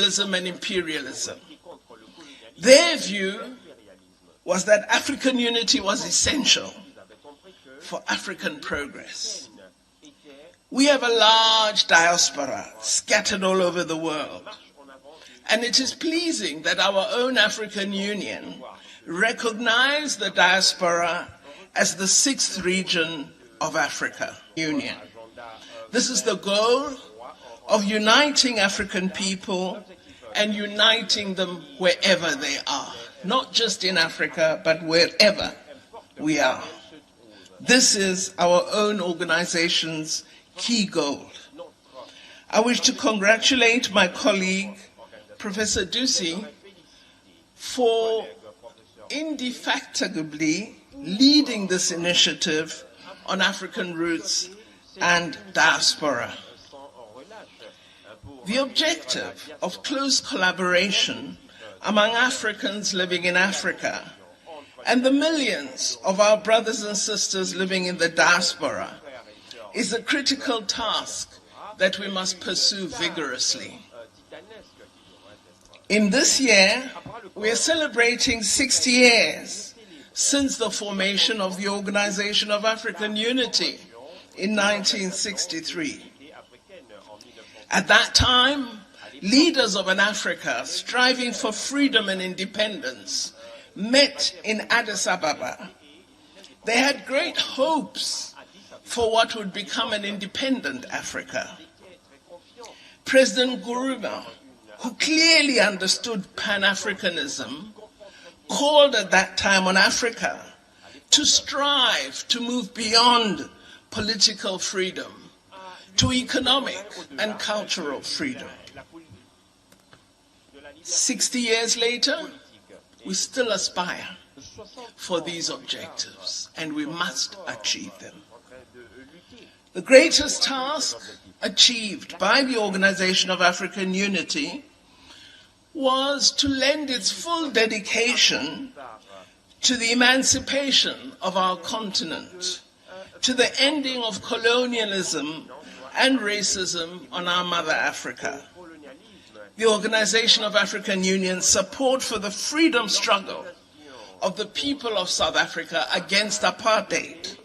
and imperialism. Their view was that African unity was essential for African progress. We have a large diaspora scattered all over the world, and it is pleasing that our own African Union recognized the diaspora as the 6th region of Africa Union. This is the goal of uniting African people and uniting them wherever they are, not just in Africa, but wherever we are. This is our own organization's key goal. I wish to congratulate my colleague, Professor Dusi, for indefatigably leading this initiative on African roots and diaspora. The objective of close collaboration among Africans living in Africa and the millions of our brothers and sisters living in the diaspora is a critical task that we must pursue vigorously. In this year, we are celebrating 60 years since the formation of the Organization of African Unity in 1963. At that time, leaders of an Africa striving for freedom and independence met in Addis Ababa. They had great hopes for what would become an independent Africa. President Nkrumah, who clearly understood Pan-Africanism, called at that time on Africa to strive to move beyond political freedom to economic and cultural freedom. 60 years later, we still aspire for these objectives, and we must achieve them. The greatest task achieved by the Organization of African Unity was to lend its full dedication to the emancipation of our continent, to the ending of colonialism and racism on our mother Africa. The Organization of African Union's support for the freedom struggle of the people of South Africa against apartheid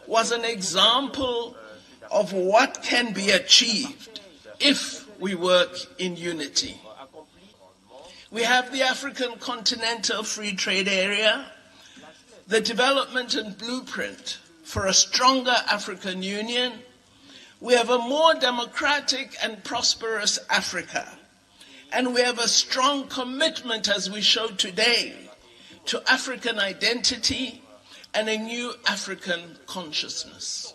was an example of what can be achieved if we work in unity. We have the African Continental Free Trade Area, the development and blueprint for a stronger African Union. We have a more democratic and prosperous Africa, and we have a strong commitment, as we showed today, to African identity and a new African consciousness.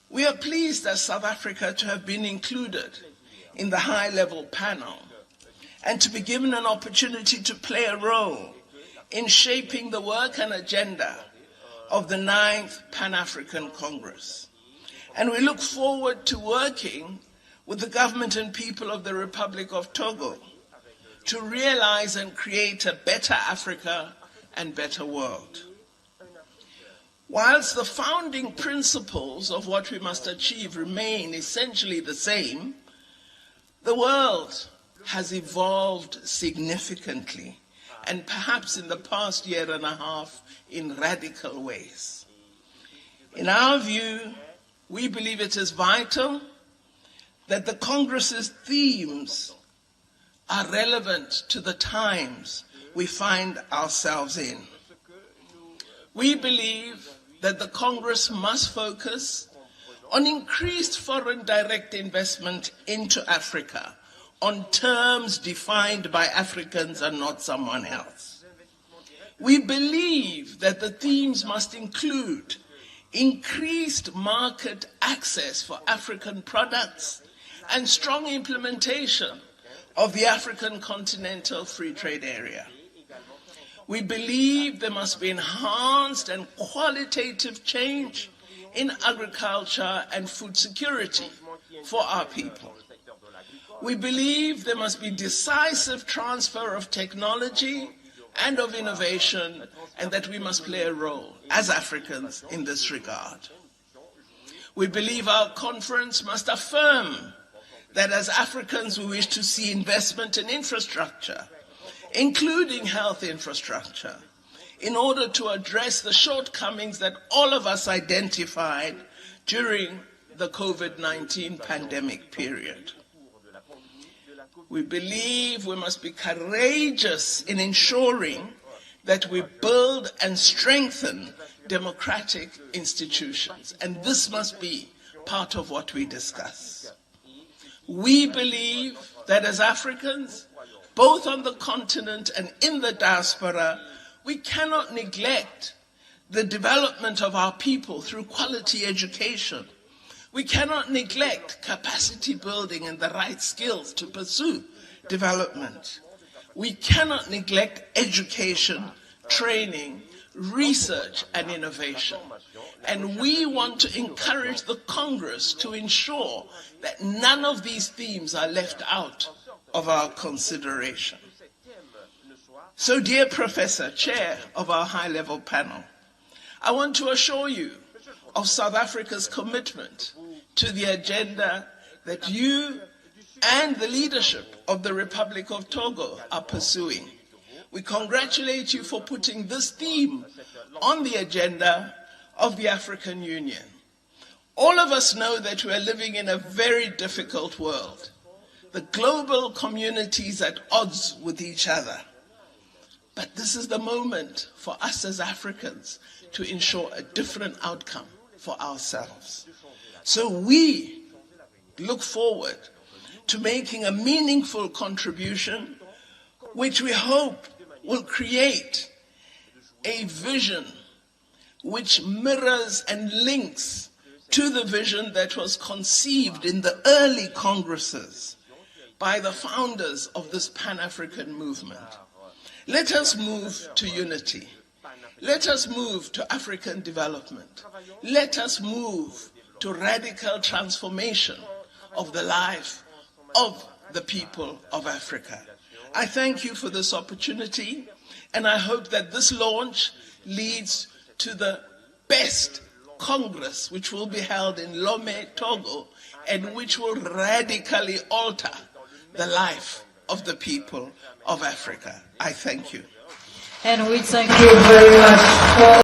We are pleased as South Africa to have been included in the high-level panel and to be given an opportunity to play a role in shaping the work and agenda of the 9th Pan-African Congress. And we look forward to working with the government and people of the Republic of Togo to realize and create a better Africa and better world. Whilst the founding principles of what we must achieve remain essentially the same, the world has evolved significantly, and perhaps in the past year and a half in radical ways. In our view, we believe it is vital that the Congress's themes are relevant to the times we find ourselves in. We believe that the Congress must focus on increased foreign direct investment into Africa on terms defined by Africans and not someone else. We believe that the themes must include increased market access for African products and strong implementation of the African Continental Free Trade Area. We believe there must be enhanced and qualitative change in agriculture and food security for our people. We believe there must be decisive transfer of technology and of innovation, and that we must play a role as Africans in this regard. We believe our conference must affirm that as Africans we wish to see investment in infrastructure, including health infrastructure, in order to address the shortcomings that all of us identified during the COVID-19 pandemic period. We believe we must be courageous in ensuring that we build and strengthen democratic institutions, and this must be part of what we discuss. We believe that as Africans, both on the continent and in the diaspora, we cannot neglect the development of our people through quality education. We cannot neglect capacity building and the right skills to pursue development. We cannot neglect education, training, research, and innovation. And we want to encourage the Congress to ensure that none of these themes are left out of our consideration. So, dear Professor, Chair of our high-level panel, I want to assure you of South Africa's commitment to the agenda that you and the leadership of the Republic of Togo are pursuing. We congratulate you for putting this theme on the agenda of the African Union. All of us know that we are living in a very difficult world. The global community is at odds with each other. But this is the moment for us as Africans to ensure a different outcome for ourselves. So we look forward to making a meaningful contribution, which we hope will create a vision which mirrors and links to the vision that was conceived in the early congresses by the founders of this Pan-African movement. Let us move to unity. Let us move to African development. Let us move to radical transformation of the life of the people of Africa. I thank you for this opportunity, and I hope that this launch leads to the best Congress which will be held in Lome Togo and which will radically alter the life of the people of Africa. I thank you. And we thank you very much.